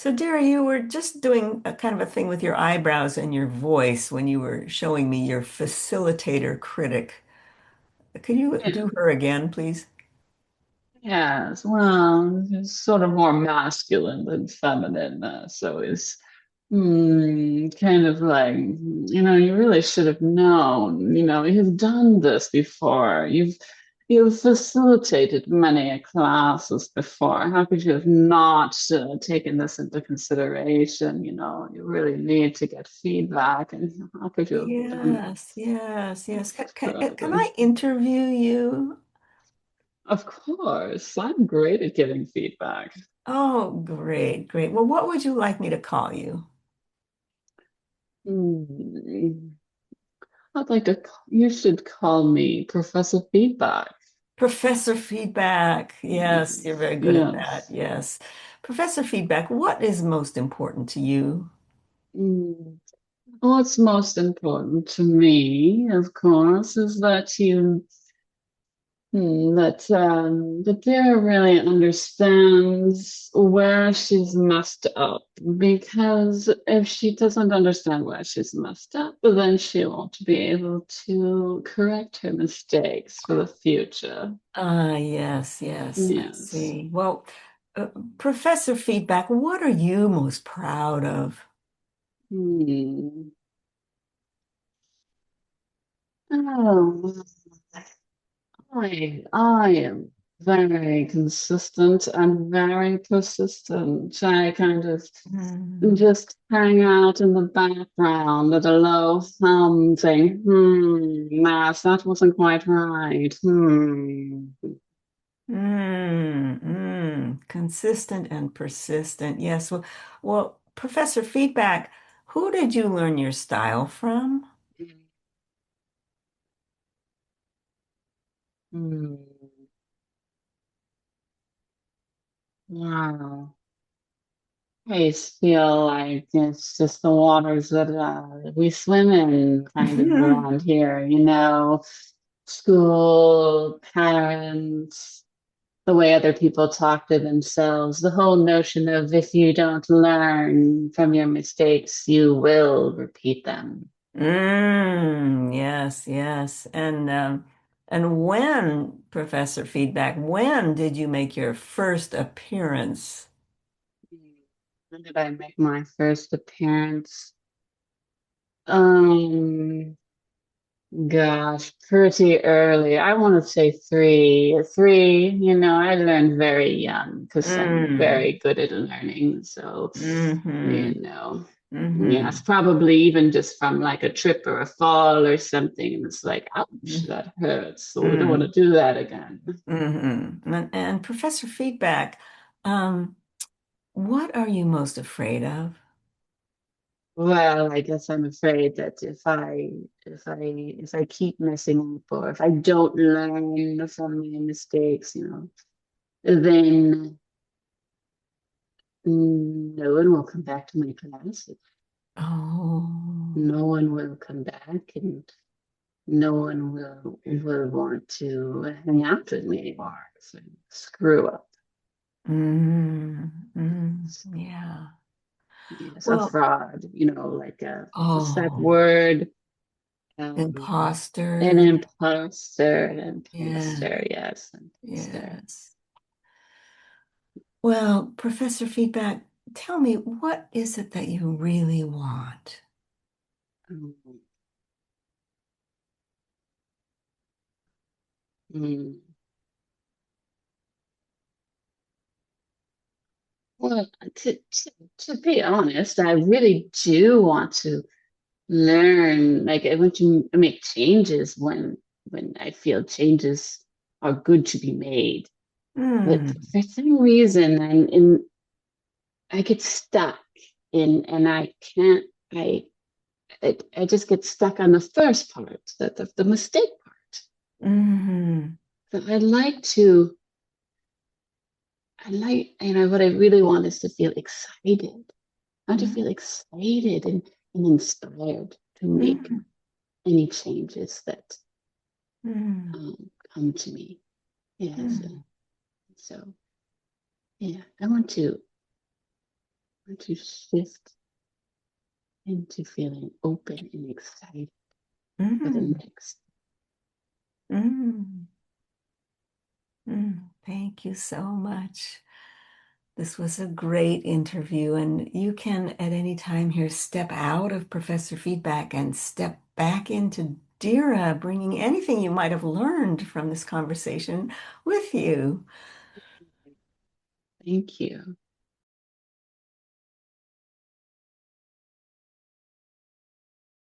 So, Dhira, you were just doing a kind of a thing with your eyebrows and your voice when you were showing me your facilitator critic. Could you Yeah. do her again, please? Yes, well, it's sort of more masculine than feminine, so it's kind of like, you really should have known, you've done this before. You've facilitated many classes before. How could you have not taken this into consideration? You really need to get feedback, and how could you have done Yes, yes, yes. Can that? I interview you? Of course, I'm great at giving feedback. Oh, great, great. Well, what would you like me to call you? Hmm. You should call me Professor Feedback. Professor Feedback. Yes, you're very good at that. Yes. Yes. Professor Feedback, what is most important to you? Mm. What's most important to me, of course, is that Dara really understands where she's messed up. Because if she doesn't understand where she's messed up, then she won't be able to correct her mistakes for the future. Yes, yes, I Yes. see. Well, uh, Professor Feedback, what are you most proud of? Hmm. Oh, I am very consistent and very persistent. I kind of Hmm. just hang out in the background at a low hum saying, Mass, that wasn't quite right. Consistent and persistent. Yes. Well, Professor Feedback, who did you learn your style from? Hmm. Wow. I feel like it's just the waters that we swim in kind of around here, school, parents, the way other people talk to themselves, the whole notion of if you don't learn from your mistakes, you will repeat them. Yes, yes. And when, Professor Feedback, when did you make your first appearance? When did I make my first appearance? Um, Gosh, pretty early. I want to say three. Three, I learned very young because I'm Mm. very good at learning. So, Hmm. you know, yes, Hmm. probably even just from like a trip or a fall or something. And it's like, ouch, that hurts. So we don't want to Mm. do that again. And Professor Feedback, um, what are you most afraid of? Well, I guess I'm afraid that if I keep messing up or if I don't learn from my mistakes, then no one will come back to my class. Oh. No one will come back, and no one will want to hang out with me anymore. So screw up. Yeah. Yes, a Well, fraud. Like what's that oh, word? An imposter. imposter. An Yeah. imposter. Yes, imposter. Yes. Well, Professor Feedback, tell me, what is it that you really want? Um, mm. Well, to be honest, I really do want to learn. Like I want to make changes when I feel changes are good to be made. But Hmm. for some reason, I get stuck and I can't. I just get stuck on the first part, the mistake part. Hmm. But what I really want is to feel excited. I want to feel excited and inspired to make Hmm. any changes that Hmm. come to me. Yes. Hmm. So, yeah, I want to to shift into feeling open and excited for the Mm, next. mm, Thank you so much. This was a great interview, and you can at any time here step out of Professor Feedback and step back into Dhira, bringing anything you might have learned from this conversation with you. Thank you.